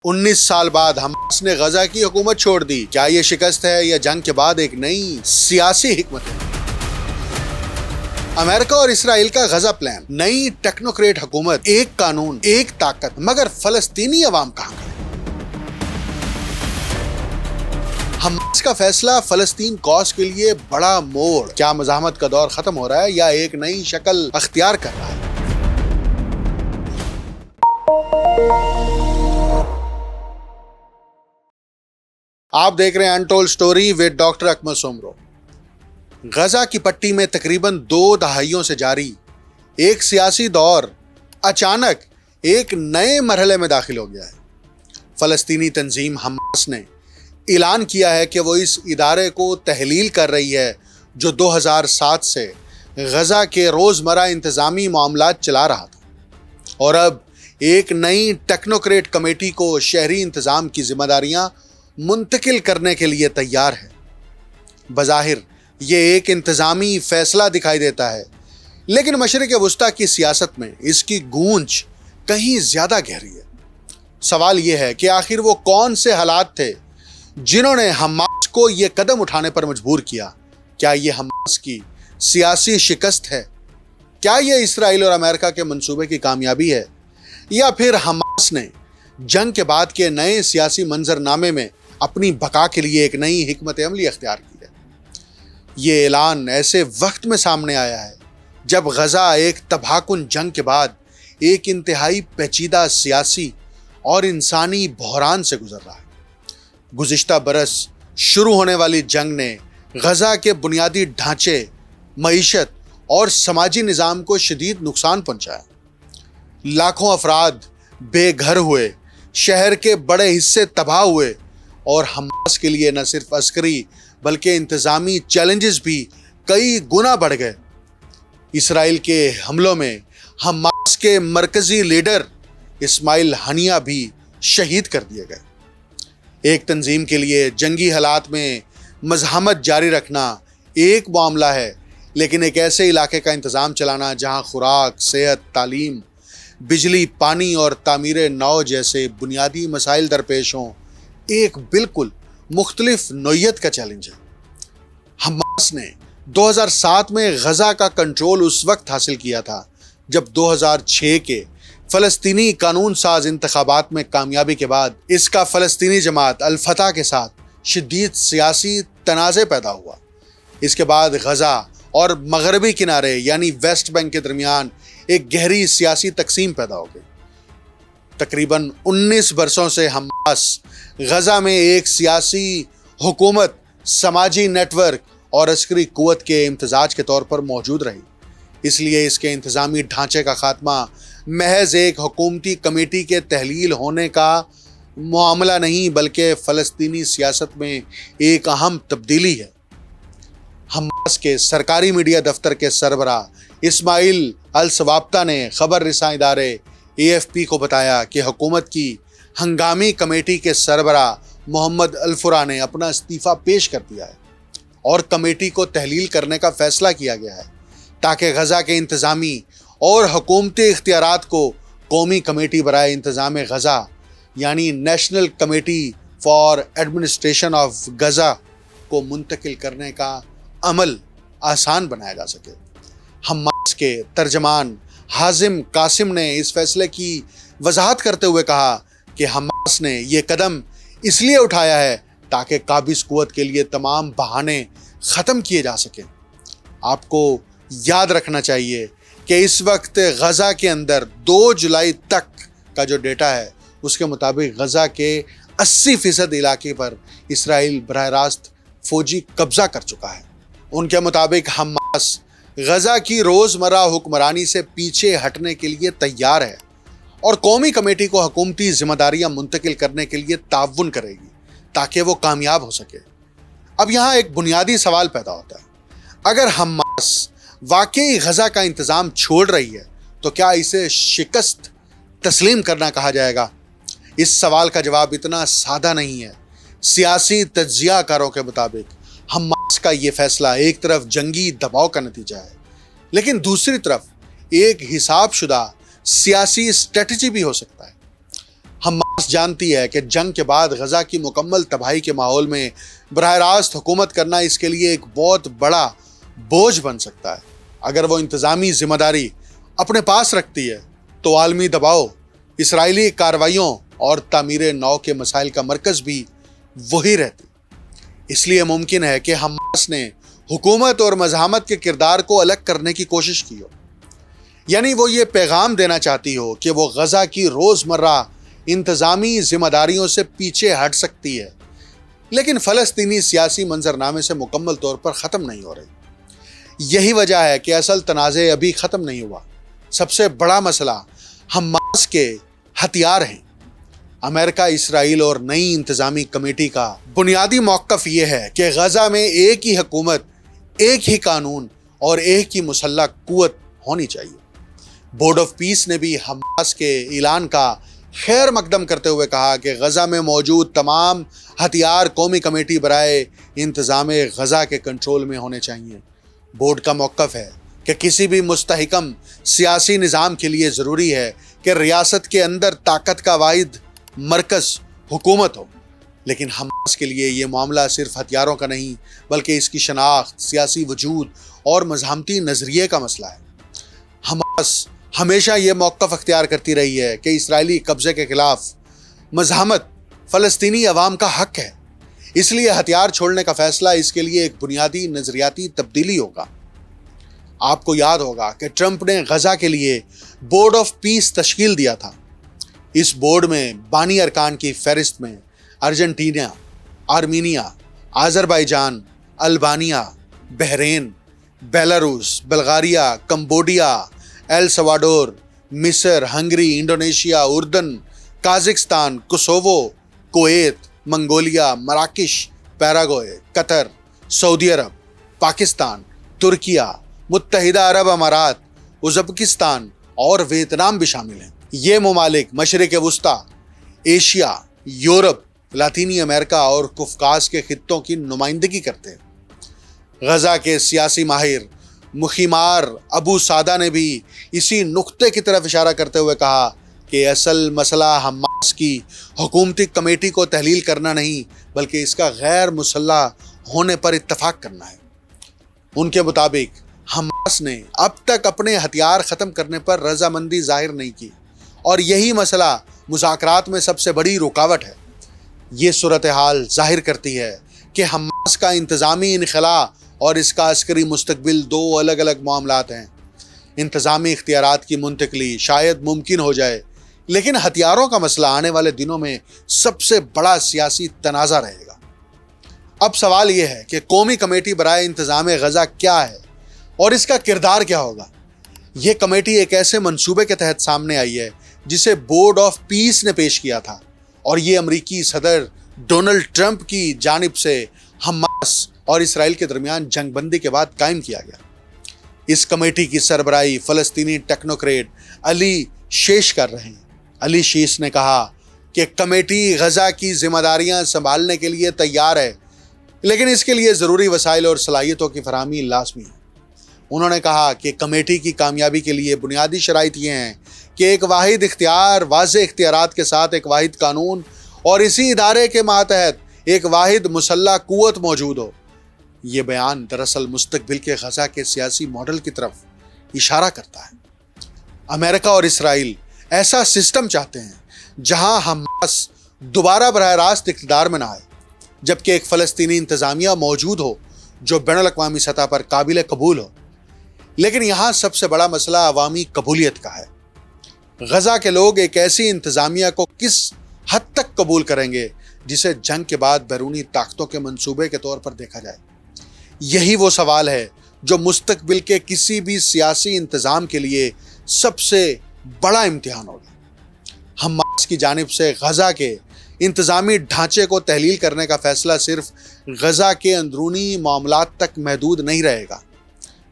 19 سال بعد حماس نے غزہ کی حکومت چھوڑ دی. کیا یہ شکست ہے یا جنگ کے بعد ایک نئی سیاسی حکمت ہے؟ امریکہ اور اسرائیل کا غزہ پلان، نئی ٹیکنوکریٹ حکومت، ایک قانون، ایک طاقت، مگر فلسطینی عوام کہاں گئے؟ حماس کا فیصلہ فلسطین کاز کے لیے بڑا موڑ. کیا مزاحمت کا دور ختم ہو رہا ہے یا ایک نئی شکل اختیار کر رہا ہے؟ آپ دیکھ رہے ہیں انٹول سٹوری ود ڈاکٹر اکمل سومرو. غزہ کی پٹی میں تقریباً 2 دہائیوں سے جاری ایک سیاسی دور اچانک ایک نئے مرحلے میں داخل ہو گیا ہے. فلسطینی تنظیم حماس نے اعلان کیا ہے کہ وہ اس ادارے کو تحلیل کر رہی ہے جو 2007 سے غزہ کے روزمرہ انتظامی معاملات چلا رہا تھا، اور اب ایک نئی ٹیکنوکریٹ کمیٹی کو شہری انتظام کی ذمہ داریاں منتقل کرنے کے لیے تیار ہے. بظاہر یہ ایک انتظامی فیصلہ دکھائی دیتا ہے، لیکن مشرق وسطیٰ کی سیاست میں اس کی گونج کہیں زیادہ گہری ہے. سوال یہ ہے کہ آخر وہ کون سے حالات تھے جنہوں نے حماس کو یہ قدم اٹھانے پر مجبور کیا؟ کیا یہ حماس کی سیاسی شکست ہے؟ کیا یہ اسرائیل اور امریکہ کے منصوبے کی کامیابی ہے؟ یا پھر حماس نے جنگ کے بعد کے نئے سیاسی منظرنامے میں اپنی بقا کے لیے ایک نئی حکمت عملی اختیار کی ہے؟ یہ اعلان ایسے وقت میں سامنے آیا ہے جب غزہ ایک تباہ کن جنگ کے بعد ایک انتہائی پیچیدہ سیاسی اور انسانی بحران سے گزر رہا ہے. گزشتہ برس شروع ہونے والی جنگ نے غزہ کے بنیادی ڈھانچے، معیشت اور سماجی نظام کو شدید نقصان پہنچایا. لاکھوں افراد بے گھر ہوئے، شہر کے بڑے حصے تباہ ہوئے، اور حماس کے لیے نہ صرف عسکری بلکہ انتظامی چیلنجز بھی کئی گنا بڑھ گئے. اسرائیل کے حملوں میں حماس کے مرکزی لیڈر اسماعیل ہنیہ بھی شہید کر دیے گئے. ایک تنظیم کے لیے جنگی حالات میں مزاحمت جاری رکھنا ایک معاملہ ہے، لیکن ایک ایسے علاقے کا انتظام چلانا جہاں خوراک، صحت، تعلیم، بجلی، پانی اور تعمیر نو جیسے بنیادی مسائل درپیش ہوں، ایک بالکل مختلف نوعیت کا چیلنج ہے. حماس نے 2007 میں غزہ کا کنٹرول اس وقت حاصل کیا تھا جب 2006 کے فلسطینی قانون ساز انتخابات میں کامیابی کے بعد اس کا فلسطینی جماعت الفتح کے ساتھ شدید سیاسی تنازع پیدا ہوا. اس کے بعد غزہ اور مغربی کنارے یعنی ویسٹ بینک کے درمیان ایک گہری سیاسی تقسیم پیدا ہو گئی. تقریباً 19 برسوں سے حماس غزہ میں ایک سیاسی حکومت، سماجی نیٹ ورک اور عسکری قوت کے امتزاج کے طور پر موجود رہی. اس لیے اس کے انتظامی ڈھانچے کا خاتمہ محض ایک حکومتی کمیٹی کے تحلیل ہونے کا معاملہ نہیں بلکہ فلسطینی سیاست میں ایک اہم تبدیلی ہے. حماس کے سرکاری میڈیا دفتر کے سربراہ اسماعیل السوابتہ نے خبر رساں ادارے AFP کو بتایا کہ حکومت کی ہنگامی کمیٹی کے سربراہ محمد الفرا نے اپنا استعفیٰ پیش کر دیا ہے اور کمیٹی کو تحلیل کرنے کا فیصلہ کیا گیا ہے تاکہ غزہ کے انتظامی اور حکومتی اختیارات کو قومی کمیٹی برائے انتظام غزہ یعنی national committee for administration of Gaza کو منتقل کرنے کا عمل آسان بنایا جا سکے. حماس کے ترجمان حازم قاسم نے اس فیصلے کی وضاحت کرتے ہوئے کہا کہ حماس نے یہ قدم اس لیے اٹھایا ہے تاکہ قابض قوت کے لیے تمام بہانے ختم کیے جا سکیں. آپ کو یاد رکھنا چاہیے کہ اس وقت غزہ کے اندر 2 جولائی تک کا جو ڈیٹا ہے اس کے مطابق غزہ کے 80% علاقے پر اسرائیل براہ راست فوجی قبضہ کر چکا ہے. ان کے مطابق حماس غزہ کی روزمرہ حکمرانی سے پیچھے ہٹنے کے لیے تیار ہے اور قومی کمیٹی کو حکومتی ذمہ داریاں منتقل کرنے کے لیے تعاون کرے گی تاکہ وہ کامیاب ہو سکے. اب یہاں ایک بنیادی سوال پیدا ہوتا ہے، اگر حماس واقعی غزہ کا انتظام چھوڑ رہی ہے تو کیا اسے شکست تسلیم کرنا کہا جائے گا؟ اس سوال کا جواب اتنا سادہ نہیں ہے. سیاسی تجزیہ کاروں کے مطابق حماس کا یہ فیصلہ ایک طرف جنگی دباؤ کا نتیجہ ہے، لیکن دوسری طرف ایک حساب شدہ سیاسی اسٹریٹجی بھی ہو سکتا ہے. حماس جانتی ہے کہ جنگ کے بعد غزہ کی مکمل تباہی کے ماحول میں براہ راست حکومت کرنا اس کے لیے ایک بہت بڑا بوجھ بن سکتا ہے۔ اگر وہ انتظامی ذمہ داری اپنے پاس رکھتی ہے تو عالمی دباؤ، اسرائیلی کارروائیوں اور تعمیر نو کے مسائل کا مرکز بھی وہی رہتی۔ اس لیے ممکن ہے کہ حماس نے حکومت اور مزاحمت کے کردار کو الگ کرنے کی کوشش کی ہو، یعنی وہ یہ پیغام دینا چاہتی ہو کہ وہ غزہ کی روزمرہ انتظامی ذمہ داریوں سے پیچھے ہٹ سکتی ہے، لیکن فلسطینی سیاسی منظرنامے سے مکمل طور پر ختم نہیں ہو رہی۔ یہی وجہ ہے کہ اصل تنازع ابھی ختم نہیں ہوا۔ سب سے بڑا مسئلہ حماس کے ہتھیار ہیں۔ امریکہ، اسرائیل اور نئی انتظامی کمیٹی کا بنیادی موقف یہ ہے کہ غزہ میں ایک ہی حکومت، ایک ہی قانون اور ایک ہی مسلح قوت ہونی چاہیے۔ بورڈ آف پیس نے بھی حماس کے اعلان کا خیر مقدم کرتے ہوئے کہا کہ غزہ میں موجود تمام ہتھیار قومی کمیٹی برائے انتظام غزہ کے کنٹرول میں ہونے چاہیے۔ بورڈ کا موقف ہے کہ کسی بھی مستحکم سیاسی نظام کے لیے ضروری ہے کہ ریاست کے اندر طاقت کا واحد مرکز حکومت ہو، لیکن حماس کے لیے یہ معاملہ صرف ہتھیاروں کا نہیں بلکہ اس کی شناخت، سیاسی وجود اور مزاحمتی نظریے کا مسئلہ ہے۔ حماس ہمیشہ یہ موقف اختیار کرتی رہی ہے کہ اسرائیلی قبضے کے خلاف مزاحمت فلسطینی عوام کا حق ہے، اس لیے ہتھیار چھوڑنے کا فیصلہ اس کے لیے ایک بنیادی نظریاتی تبدیلی ہوگا۔ آپ کو یاد ہوگا کہ ٹرمپ نے غزہ کے لیے بورڈ آف پیس تشکیل دیا تھا۔ اس بورڈ میں بانی ارکان کی فہرست میں Argentina, Armenia, Azerbaijan, Albania, Bahrain, Belarus, Bulgaria, Cambodia, El Salvador, مصر، ہنگری، انڈونیشیا، اردن، قازقستان، کوسوو، کویت، منگولیا، مراکش، پیراگوئے، قطر، سعودی عرب، پاکستان، ترکیہ، متحدہ عرب امارات، ازبکستان اور ویتنام بھی شامل ہیں۔ یہ ممالک مشرق وسطیٰ، ایشیا، یورپ، لاطینی امریکہ اور قفقاز کے خطوں کی نمائندگی کرتے ہیں۔ غزہ کے سیاسی ماہر مخیمار ابو سادہ نے بھی اسی نقطے کی طرف اشارہ کرتے ہوئے کہا کہ اصل مسئلہ حماس کی حکومتی کمیٹی کو تحلیل کرنا نہیں بلکہ اس کا غیر مسلح ہونے پر اتفاق کرنا ہے۔ ان کے مطابق حماس نے اب تک اپنے ہتھیار ختم کرنے پر رضامندی ظاہر نہیں کی اور یہی مسئلہ مذاکرات میں سب سے بڑی رکاوٹ ہے۔ یہ صورتحال ظاہر کرتی ہے کہ حماس کا انتظامی انخلاء اور اس کا عسکری مستقبل دو الگ الگ معاملات ہیں۔ انتظامی اختیارات کی منتقلی شاید ممکن ہو جائے، لیکن ہتھیاروں کا مسئلہ آنے والے دنوں میں سب سے بڑا سیاسی تنازع رہے گا۔ اب سوال یہ ہے کہ قومی کمیٹی برائے انتظام غزہ کیا ہے اور اس کا کردار کیا ہوگا؟ یہ کمیٹی ایک ایسے منصوبے کے تحت سامنے آئی ہے جسے بورڈ آف پیس نے پیش کیا تھا اور یہ امریکی صدر ڈونلڈ ٹرمپ کی جانب سے حماس اور اسرائیل کے درمیان جنگ بندی کے بعد قائم کیا گیا۔ اس کمیٹی کی سربراہی فلسطینی ٹیکنوکریٹ علی شیش کر رہے ہیں۔ علی شیش نے کہا کہ کمیٹی غزہ کی ذمہ داریاں سنبھالنے کے لیے تیار ہے، لیکن اس کے لیے ضروری وسائل اور صلاحیتوں کی فراہمی لازمی ہے۔ انہوں نے کہا کہ کمیٹی کی کامیابی کے لیے بنیادی شرائط یہ ہیں کہ ایک واحد اختیار، واضح اختیارات کے ساتھ ایک واحد قانون اور اسی ادارے کے ماتحت ایک واحد مسلح قوت موجود ہو۔ یہ بیان دراصل مستقبل کے غزہ کے سیاسی ماڈل کی طرف اشارہ کرتا ہے۔ امریکہ اور اسرائیل ایسا سسٹم چاہتے ہیں جہاں حماس دوبارہ براہ راست اقتدار میں نہ آئے، جبکہ ایک فلسطینی انتظامیہ موجود ہو جو بین الاقوامی سطح پر قابل قبول ہو۔ لیکن یہاں سب سے بڑا مسئلہ عوامی قبولیت کا ہے۔ غزہ کے لوگ ایک ایسی انتظامیہ کو کس حد تک قبول کریں گے جسے جنگ کے بعد بیرونی طاقتوں کے منصوبے کے طور پر دیکھا جائے؟ یہی وہ سوال ہے جو مستقبل کے کسی بھی سیاسی انتظام کے لیے سب سے بڑا امتحان ہوگا۔ حماس کی جانب سے غزہ کے انتظامی ڈھانچے کو تحلیل کرنے کا فیصلہ صرف غزہ کے اندرونی معاملات تک محدود نہیں رہے گا،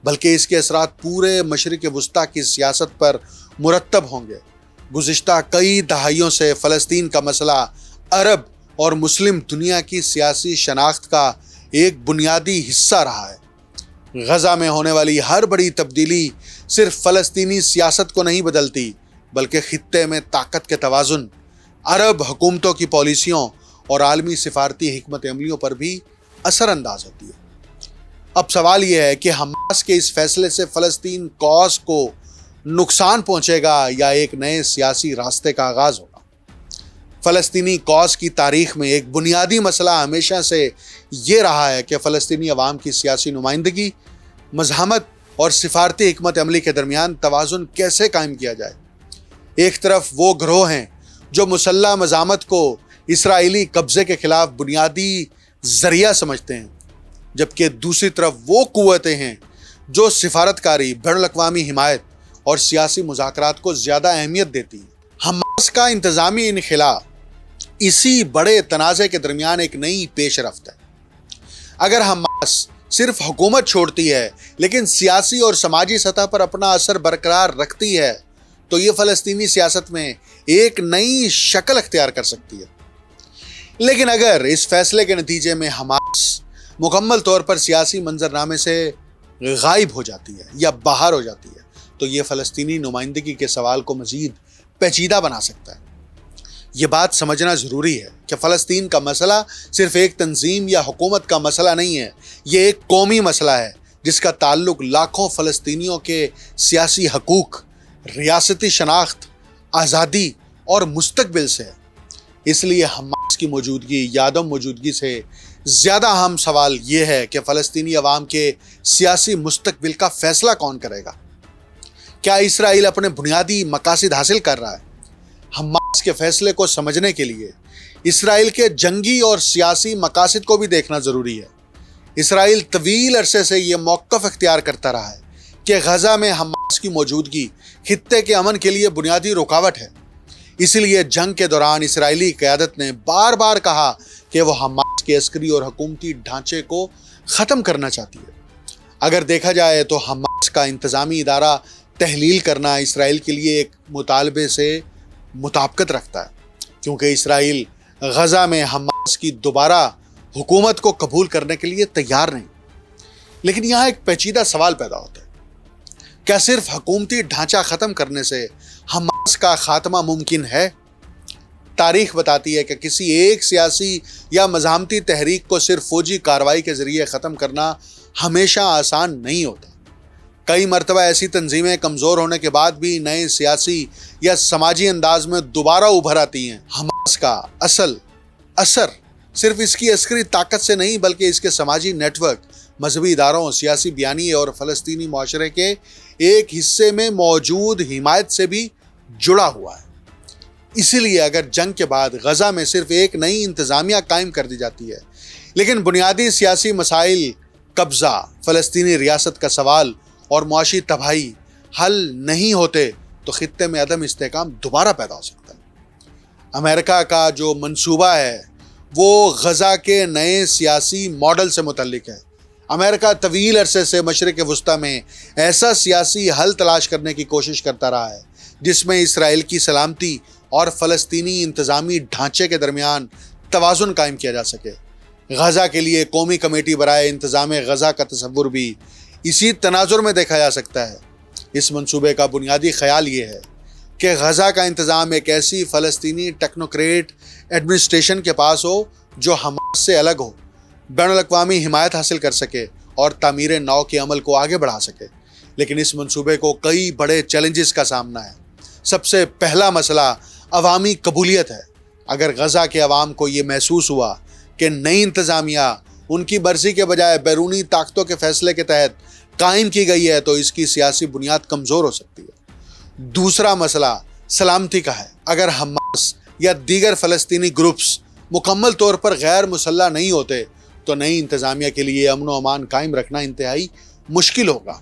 بلکہ اس کے اثرات پورے مشرق وسطیٰ کی سیاست پر مرتب ہوں گے۔ گزشتہ کئی دہائیوں سے فلسطین کا مسئلہ عرب اور مسلم دنیا کی سیاسی شناخت کا ایک بنیادی حصہ رہا ہے۔ غزہ میں ہونے والی ہر بڑی تبدیلی صرف فلسطینی سیاست کو نہیں بدلتی، بلکہ خطے میں طاقت کے توازن، عرب حکومتوں کی پالیسیوں اور عالمی سفارتی حکمت عملیوں پر بھی اثر انداز ہوتی ہے۔ اب سوال یہ ہے کہ حماس کے اس فیصلے سے فلسطین کاز کو نقصان پہنچے گا یا ایک نئے سیاسی راستے کا آغاز ہوگا؟ فلسطینی کاز کی تاریخ میں ایک بنیادی مسئلہ ہمیشہ سے یہ رہا ہے کہ فلسطینی عوام کی سیاسی نمائندگی، مزاحمت اور سفارتی حکمت عملی کے درمیان توازن کیسے قائم کیا جائے۔ ایک طرف وہ گروہ ہیں جو مسلح مزاحمت کو اسرائیلی قبضے کے خلاف بنیادی ذریعہ سمجھتے ہیں، جبکہ دوسری طرف وہ قوتیں ہیں جو سفارتکاری، بین الاقوامی حمایت اور سیاسی مذاکرات کو زیادہ اہمیت دیتی ہیں۔ حماس کا انتظامی انخلا اسی بڑے تنازع کے درمیان ایک نئی پیش رفت ہے۔ اگر حماس صرف حکومت چھوڑتی ہے لیکن سیاسی اور سماجی سطح پر اپنا اثر برقرار رکھتی ہے تو یہ فلسطینی سیاست میں ایک نئی شکل اختیار کر سکتی ہے۔ لیکن اگر اس فیصلے کے نتیجے میں حماس مکمل طور پر سیاسی منظرنامے سے غائب ہو جاتی ہے یا باہر ہو جاتی ہے تو یہ فلسطینی نمائندگی کے سوال کو مزید پیچیدہ بنا سکتا ہے۔ یہ بات سمجھنا ضروری ہے کہ فلسطین کا مسئلہ صرف ایک تنظیم یا حکومت کا مسئلہ نہیں ہے، یہ ایک قومی مسئلہ ہے جس کا تعلق لاکھوں فلسطینیوں کے سیاسی حقوق، ریاستی شناخت، آزادی اور مستقبل سے ہے۔ اس لیے حماس کی موجودگی یا عدم موجودگی سے زیادہ اہم سوال یہ ہے کہ فلسطینی عوام کے سیاسی مستقبل کا فیصلہ کون کرے گا؟ کیا اسرائیل اپنے بنیادی مقاصد حاصل کر رہا ہے؟ حماس کے فیصلے کو سمجھنے کے لیے اسرائیل کے جنگی اور سیاسی مقاصد کو بھی دیکھنا ضروری ہے۔ اسرائیل طویل عرصے سے یہ موقف اختیار کرتا رہا ہے کہ غزہ میں حماس کی موجودگی خطے کے امن کے لیے بنیادی رکاوٹ ہے۔ اسی لیے جنگ کے دوران اسرائیلی قیادت نے بار بار کہا کہ وہ حماس کے عسکری اور حکومتی ڈھانچے کو ختم کرنا چاہتی ہے۔ اگر دیکھا جائے تو حماس کا انتظامی ادارہ تحلیل کرنا اسرائیل کے لیے ایک مطالبے سے مطابقت رکھتا ہے، کیونکہ اسرائیل غزہ میں حماس کی دوبارہ حکومت کو قبول کرنے کے لیے تیار نہیں۔ لیکن یہاں ایک پیچیدہ سوال پیدا ہوتا ہے، کیا صرف حکومتی ڈھانچہ ختم کرنے سے حماس کا خاتمہ ممکن ہے؟ تاریخ بتاتی ہے کہ کسی ایک سیاسی یا مزاحمتی تحریک کو صرف فوجی کارروائی کے ذریعے ختم کرنا ہمیشہ آسان نہیں ہوتا۔ کئی مرتبہ ایسی تنظیمیں کمزور ہونے کے بعد بھی نئے سیاسی یا سماجی انداز میں دوبارہ ابھر آتی ہیں۔ حماس کا اصل اثر صرف اس کی عسکری طاقت سے نہیں بلکہ اس کے سماجی نیٹ ورک، مذہبی اداروں، سیاسی بیانیے اور فلسطینی معاشرے کے ایک حصے میں موجود حمایت سے بھی جڑا ہوا ہے۔ اسی لیے اگر جنگ کے بعد غزہ میں صرف ایک نئی انتظامیہ قائم کر دی جاتی ہے لیکن بنیادی سیاسی مسائل، قبضہ، فلسطینی ریاست کا سوال اور معاشی تباہی حل نہیں ہوتے تو خطے میں عدم استحکام دوبارہ پیدا ہو سکتا ہے۔ امریکہ کا جو منصوبہ ہے وہ غزہ کے نئے سیاسی ماڈل سے متعلق ہے۔ امریکہ طویل عرصے سے مشرق وسطیٰ میں ایسا سیاسی حل تلاش کرنے کی کوشش کرتا رہا ہے جس میں اسرائیل کی سلامتی اور فلسطینی انتظامی ڈھانچے کے درمیان توازن قائم کیا جا سکے۔ غزہ کے لیے قومی کمیٹی برائے انتظام غزہ کا تصور بھی اسی تناظر میں دیکھا جا سکتا ہے۔ اس منصوبے کا بنیادی خیال یہ ہے کہ غزہ کا انتظام ایک ایسی فلسطینی ٹیکنوکریٹ ایڈمنسٹریشن کے پاس ہو جو حماس سے الگ ہو، بین الاقوامی حمایت حاصل کر سکے اور تعمیر نو کے عمل کو آگے بڑھا سکے۔ لیکن اس منصوبے کو کئی بڑے چیلنجز کا سامنا ہے۔ سب سے پہلا مسئلہ عوامی قبولیت ہے۔ اگر غزہ کے عوام کو یہ محسوس ہوا کہ نئی انتظامیہ ان کی مرضی کے بجائے بیرونی طاقتوں کے فیصلے کے تحت قائم کی گئی ہے تو اس کی سیاسی بنیاد کمزور ہو سکتی ہے۔ دوسرا مسئلہ سلامتی کا ہے۔ اگر حماس یا دیگر فلسطینی گروپس مکمل طور پر غیر مسلح نہیں ہوتے تو نئی انتظامیہ کے لیے امن و امان قائم رکھنا انتہائی مشکل ہوگا۔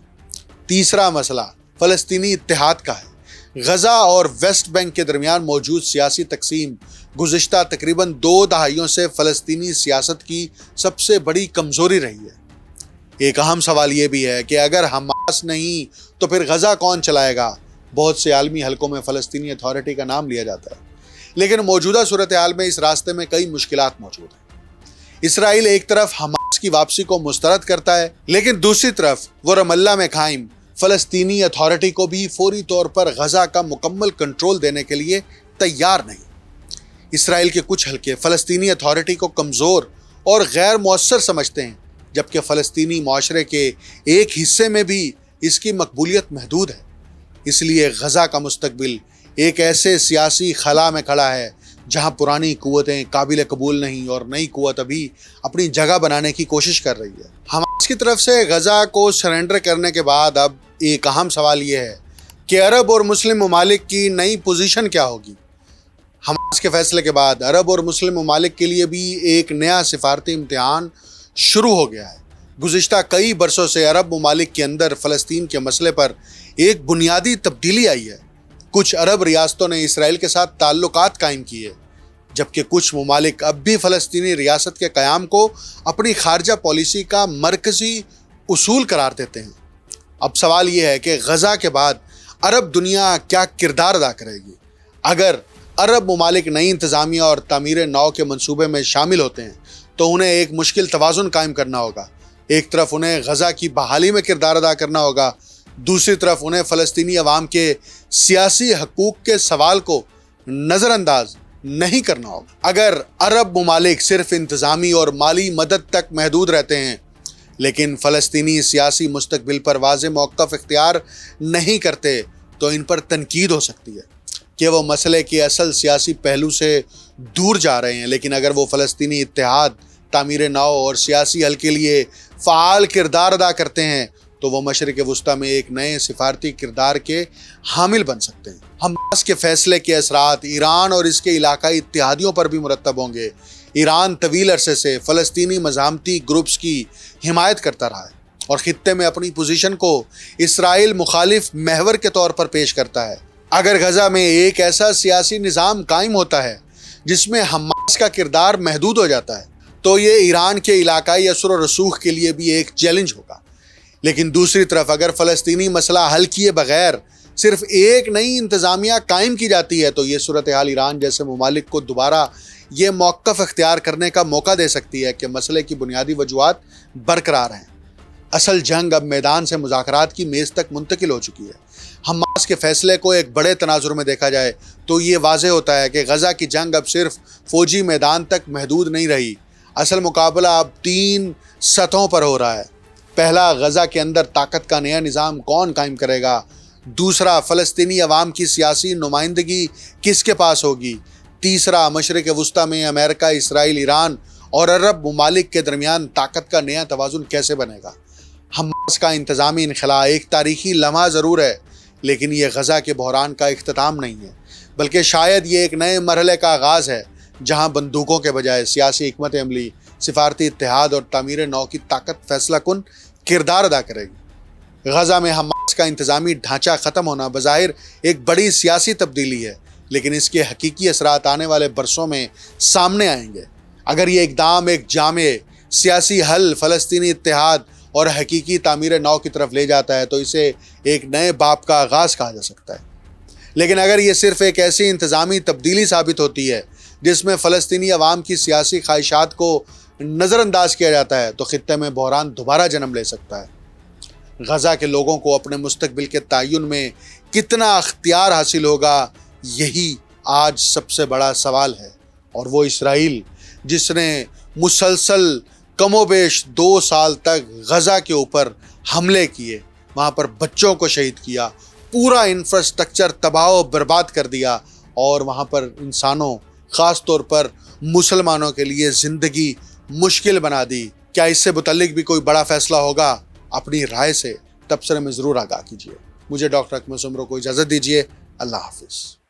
تیسرا مسئلہ فلسطینی اتحاد کا ہے۔ غزہ اور ویسٹ بینک کے درمیان موجود سیاسی تقسیم گزشتہ تقریباً 2 دہائیوں سے فلسطینی سیاست کی سب سے بڑی کمزوری رہی ہے۔ ایک اہم سوال یہ بھی ہے کہ اگر حماس نہیں تو پھر غزہ کون چلائے گا؟ بہت سے عالمی حلقوں میں فلسطینی اتھارٹی کا نام لیا جاتا ہے، لیکن موجودہ صورتحال میں اس راستے میں کئی مشکلات موجود ہیں۔ اسرائیل ایک طرف حماس کی واپسی کو مسترد کرتا ہے لیکن دوسری طرف وہ رام اللہ میں قائم فلسطینی اتھارٹی کو بھی فوری طور پر غزہ کا مکمل کنٹرول دینے کے لیے تیار نہیں۔ اسرائیل کے کچھ حلقے فلسطینی اتھارٹی کو کمزور اور غیر مؤثر سمجھتے ہیں، جبکہ فلسطینی معاشرے کے ایک حصے میں بھی اس کی مقبولیت محدود ہے۔ اس لیے غزہ کا مستقبل ایک ایسے سیاسی خلا میں کھڑا ہے جہاں پرانی قوتیں قابل قبول نہیں اور نئی قوت ابھی اپنی جگہ بنانے کی کوشش کر رہی ہے۔ حماس کی طرف سے غزہ کو سرنڈر کرنے کے بعد اب ایک اہم سوال یہ ہے کہ عرب اور مسلم ممالک کی نئی پوزیشن کیا ہوگی۔ حماس کے فیصلے کے بعد عرب اور مسلم ممالک کے لیے بھی ایک نیا سفارتی امتحان شروع ہو گیا ہے۔ گزشتہ کئی برسوں سے عرب ممالک کے اندر فلسطین کے مسئلے پر ایک بنیادی تبدیلی آئی ہے۔ کچھ عرب ریاستوں نے اسرائیل کے ساتھ تعلقات قائم کیے، جبکہ کچھ ممالک اب بھی فلسطینی ریاست کے قیام کو اپنی خارجہ پالیسی کا مرکزی اصول قرار دیتے ہیں۔ اب سوال یہ ہے کہ غزہ کے بعد عرب دنیا کیا کردار ادا کرے گی؟ اگر عرب ممالک نئی انتظامیہ اور تعمیر نو کے منصوبے میں شامل ہوتے ہیں تو انہیں ایک مشکل توازن قائم کرنا ہوگا۔ ایک طرف انہیں غزہ کی بحالی میں کردار ادا کرنا ہوگا، دوسری طرف انہیں فلسطینی عوام کے سیاسی حقوق کے سوال کو نظر انداز نہیں کرنا ہوگا۔ اگر عرب ممالک صرف انتظامی اور مالی مدد تک محدود رہتے ہیں لیکن فلسطینی سیاسی مستقبل پر واضح موقف اختیار نہیں کرتے تو ان پر تنقید ہو سکتی ہے کہ وہ مسئلے کے اصل سیاسی پہلو سے دور جا رہے ہیں۔ لیکن اگر وہ فلسطینی اتحاد، تعمیر نو اور سیاسی حل کے لیے فعال کردار ادا کرتے ہیں تو وہ مشرق وسطیٰ میں ایک نئے سفارتی کردار کے حامل بن سکتے ہیں۔ حماس کے فیصلے کے اثرات ایران اور اس کے علاقائی اتحادیوں پر بھی مرتب ہوں گے۔ ایران طویل عرصے سے فلسطینی مزاحمتی گروپس کی حمایت کرتا رہا ہے اور خطے میں اپنی پوزیشن کو اسرائیل مخالف محور کے طور پر پیش کرتا ہے۔ اگر غزہ میں ایک ایسا سیاسی نظام قائم ہوتا ہے جس میں حماس کا کردار محدود ہو جاتا ہے تو یہ ایران کے علاقائی اثر و رسوخ کے لیے بھی ایک چیلنج ہوگا۔ لیکن دوسری طرف اگر فلسطینی مسئلہ حل کیے بغیر صرف ایک نئی انتظامیہ قائم کی جاتی ہے تو یہ صورتحال ایران جیسے ممالک کو دوبارہ یہ موقف اختیار کرنے کا موقع دے سکتی ہے کہ مسئلے کی بنیادی وجوہات برقرار ہیں۔ اصل جنگ اب میدان سے مذاکرات کی میز تک منتقل ہو چکی ہے۔ حماس کے فیصلے کو ایک بڑے تناظر میں دیکھا جائے تو یہ واضح ہوتا ہے کہ غزہ کی جنگ اب صرف فوجی میدان تک محدود نہیں رہی۔ اصل مقابلہ اب 3 سطحوں پر ہو رہا ہے۔ پہلا، غزہ کے اندر طاقت کا نیا نظام کون قائم کرے گا؟ دوسرا، فلسطینی عوام کی سیاسی نمائندگی کس کے پاس ہوگی؟ تیسرا، مشرق وسطیٰ میں امریکہ، اسرائیل، ایران اور عرب ممالک کے درمیان طاقت کا نیا توازن کیسے بنے گا؟ حماس کا انتظامی انخلا ایک تاریخی لمحہ ضرور ہے، لیکن یہ غزہ کے بحران کا اختتام نہیں ہے، بلکہ شاید یہ ایک نئے مرحلے کا آغاز ہے جہاں بندوقوں کے بجائے سیاسی حکمت عملی، سفارتی اتحاد اور تعمیر نو کی طاقت فیصلہ کن کردار ادا کرے گی۔ غزہ میں حماس کا انتظامی ڈھانچہ ختم ہونا بظاہر ایک بڑی سیاسی تبدیلی ہے، لیکن اس کے حقیقی اثرات آنے والے برسوں میں سامنے آئیں گے۔ اگر یہ اقدام ایک جامع سیاسی حل، فلسطینی اتحاد اور حقیقی تعمیر نو کی طرف لے جاتا ہے تو اسے ایک نئے باب کا آغاز کہا جا سکتا ہے۔ لیکن اگر یہ صرف ایک ایسی انتظامی تبدیلی ثابت ہوتی ہے جس میں فلسطینی عوام کی سیاسی خواہشات کو نظر انداز کیا جاتا ہے تو خطے میں بحران دوبارہ جنم لے سکتا ہے۔ غزہ کے لوگوں کو اپنے مستقبل کے تعین میں کتنا اختیار حاصل ہوگا، یہی آج سب سے بڑا سوال ہے۔ اور وہ اسرائیل جس نے مسلسل کم و بیش 2 سال تک غزہ کے اوپر حملے کیے، وہاں پر بچوں کو شہید کیا، پورا انفراسٹرکچر تباہ و برباد کر دیا اور وہاں پر انسانوں، خاص طور پر مسلمانوں کے لیے زندگی مشکل بنا دی، کیا اس سے متعلق بھی کوئی بڑا فیصلہ ہوگا؟ اپنی رائے سے تبصرے میں ضرور آگاہ کیجیے۔ مجھے ڈاکٹر اکمل سومرو کو اجازت دیجیے۔ اللہ حافظ۔